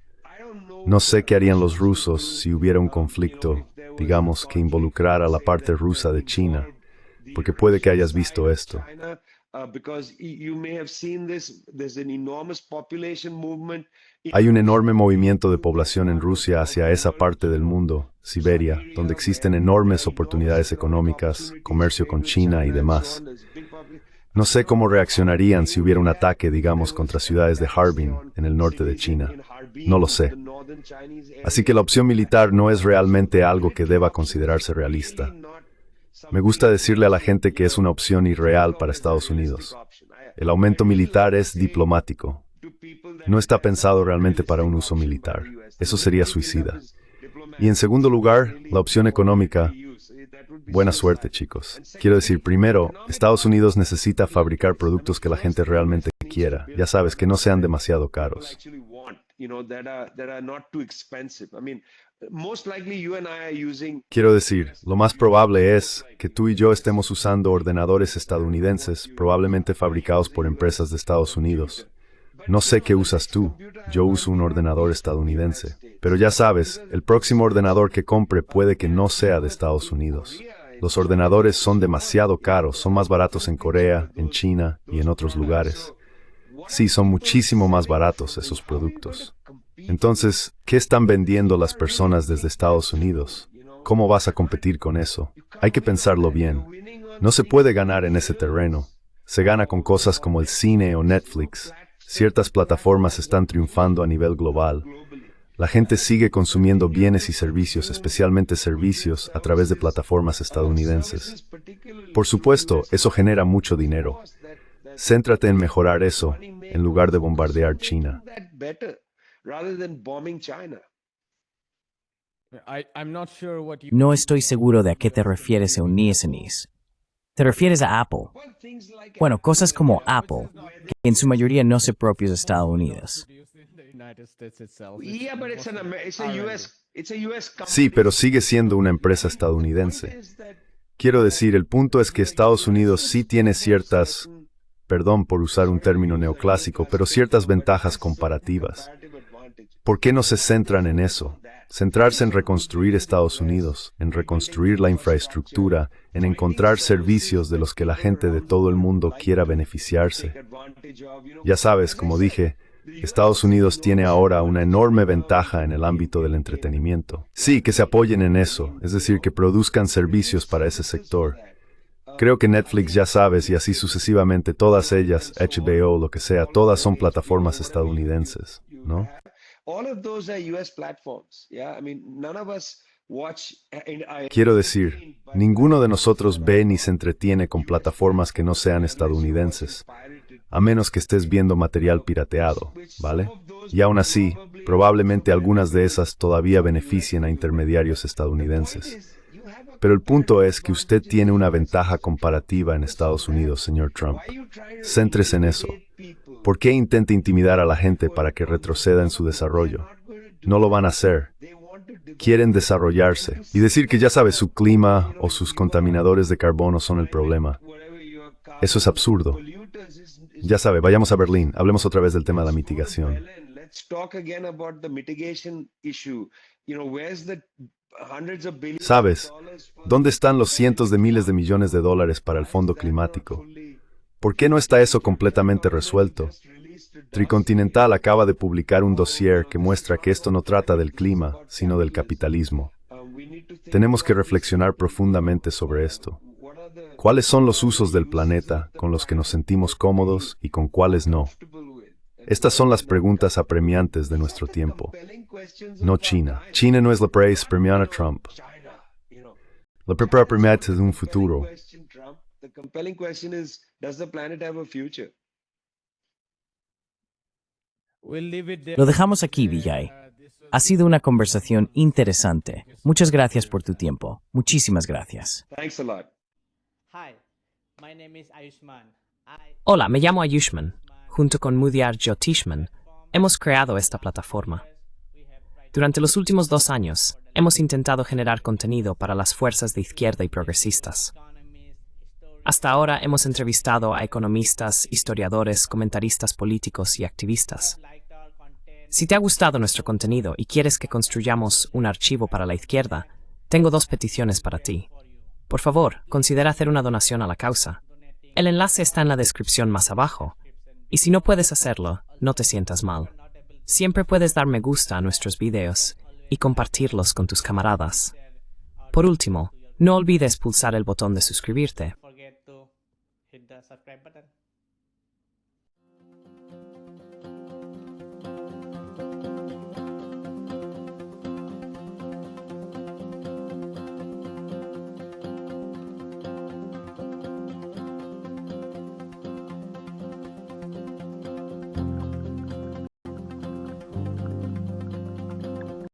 No sé qué harían los rusos si hubiera un conflicto, digamos, que involucrara a la parte rusa de China, porque puede que hayas visto esto. Hay un enorme movimiento de población en Rusia hacia esa parte del mundo, Siberia, donde existen enormes oportunidades económicas, comercio con China y demás. No sé cómo reaccionarían si hubiera un ataque, digamos, contra ciudades de Harbin, en el norte de China. No lo sé. Así que la opción militar no es realmente algo que deba considerarse realista. Me gusta decirle a la gente que es una opción irreal para Estados Unidos. El aumento militar es diplomático. No está pensado realmente para un uso militar. Eso sería suicida. Y en segundo lugar, la opción económica. Buena suerte, chicos. Quiero decir, primero, Estados Unidos necesita fabricar productos que la gente realmente quiera. Ya sabes, que no sean demasiado caros. Quiero decir, lo más probable es que tú y yo estemos usando ordenadores estadounidenses, probablemente fabricados por empresas de Estados Unidos. No sé qué usas tú, yo uso un ordenador estadounidense. Pero ya sabes, el próximo ordenador que compre puede que no sea de Estados Unidos. Los ordenadores son demasiado caros, son más baratos en Corea, en China y en otros lugares. Sí, son muchísimo más baratos esos productos. Entonces, ¿qué están vendiendo las personas desde Estados Unidos? ¿Cómo vas a competir con eso? Hay que pensarlo bien. No se puede ganar en ese terreno. Se gana con cosas como el cine o Netflix. Ciertas plataformas están triunfando a nivel global. La gente sigue consumiendo bienes y servicios, especialmente servicios, a través de plataformas estadounidenses. Por supuesto, eso genera mucho dinero. Céntrate en mejorar eso, en lugar de bombardear China. No estoy seguro de a qué te refieres, Eunice. ¿Te refieres a Apple? Bueno, cosas como Apple, que en su mayoría no son propios de Estados Unidos. Sí, pero sigue siendo una empresa estadounidense. Quiero decir, el punto es que Estados Unidos sí tiene ciertas, perdón por usar un término neoclásico, pero ciertas ventajas comparativas. ¿Por qué no se centran en eso? Centrarse en reconstruir Estados Unidos, en reconstruir la infraestructura, en encontrar servicios de los que la gente de todo el mundo quiera beneficiarse. Ya sabes, como dije, Estados Unidos tiene ahora una enorme ventaja en el ámbito del entretenimiento. Sí, que se apoyen en eso, es decir, que produzcan servicios para ese sector. Creo que Netflix, ya sabes, y así sucesivamente, todas ellas, HBO, lo que sea, todas son plataformas estadounidenses, ¿no? Quiero decir, ninguno de nosotros ve ni se entretiene con plataformas que no sean estadounidenses, a menos que estés viendo material pirateado, ¿vale? Y aún así, probablemente algunas de esas todavía beneficien a intermediarios estadounidenses. Pero el punto es que usted tiene una ventaja comparativa en Estados Unidos, señor Trump. Céntrese en eso. ¿Por qué intenta intimidar a la gente para que retroceda en su desarrollo? No lo van a hacer. quieren desarrollarse y decir que ya sabe su clima o sus contaminadores de carbono son el problema. Eso es absurdo. Ya sabe, vayamos a Berlín, hablemos otra vez del tema de la mitigación. ¿Sabes? ¿Dónde están los cientos de miles de millones de dólares para el fondo climático? ¿Por qué no está eso completamente resuelto? Tricontinental acaba de publicar un dossier que muestra que esto no trata del clima, sino del capitalismo. Tenemos que reflexionar profundamente sobre esto. ¿Cuáles son los usos del planeta con los que nos sentimos cómodos y con cuáles no? Estas son las preguntas apremiantes de nuestro tiempo. No China. China no es la país premiante a Trump. La prepara apremiante de un futuro. Lo dejamos aquí, Vijay. Ha sido una conversación interesante. Muchas gracias por tu tiempo. Muchísimas gracias. Thanks a lot. Hola, me llamo Ayushman. Junto con Mudyar Jyotishman, hemos creado esta plataforma. Durante los últimos 2 años, hemos intentado generar contenido para las fuerzas de izquierda y progresistas. Hasta ahora hemos entrevistado a economistas, historiadores, comentaristas políticos y activistas. Si te ha gustado nuestro contenido y quieres que construyamos un archivo para la izquierda, tengo 2 peticiones para ti. Por favor, considera hacer una donación a la causa. El enlace está en la descripción más abajo. Y si no puedes hacerlo, no te sientas mal. Siempre puedes dar me gusta a nuestros videos y compartirlos con tus camaradas. Por último, no olvides pulsar el botón de suscribirte. Forget to hit the subscribe button.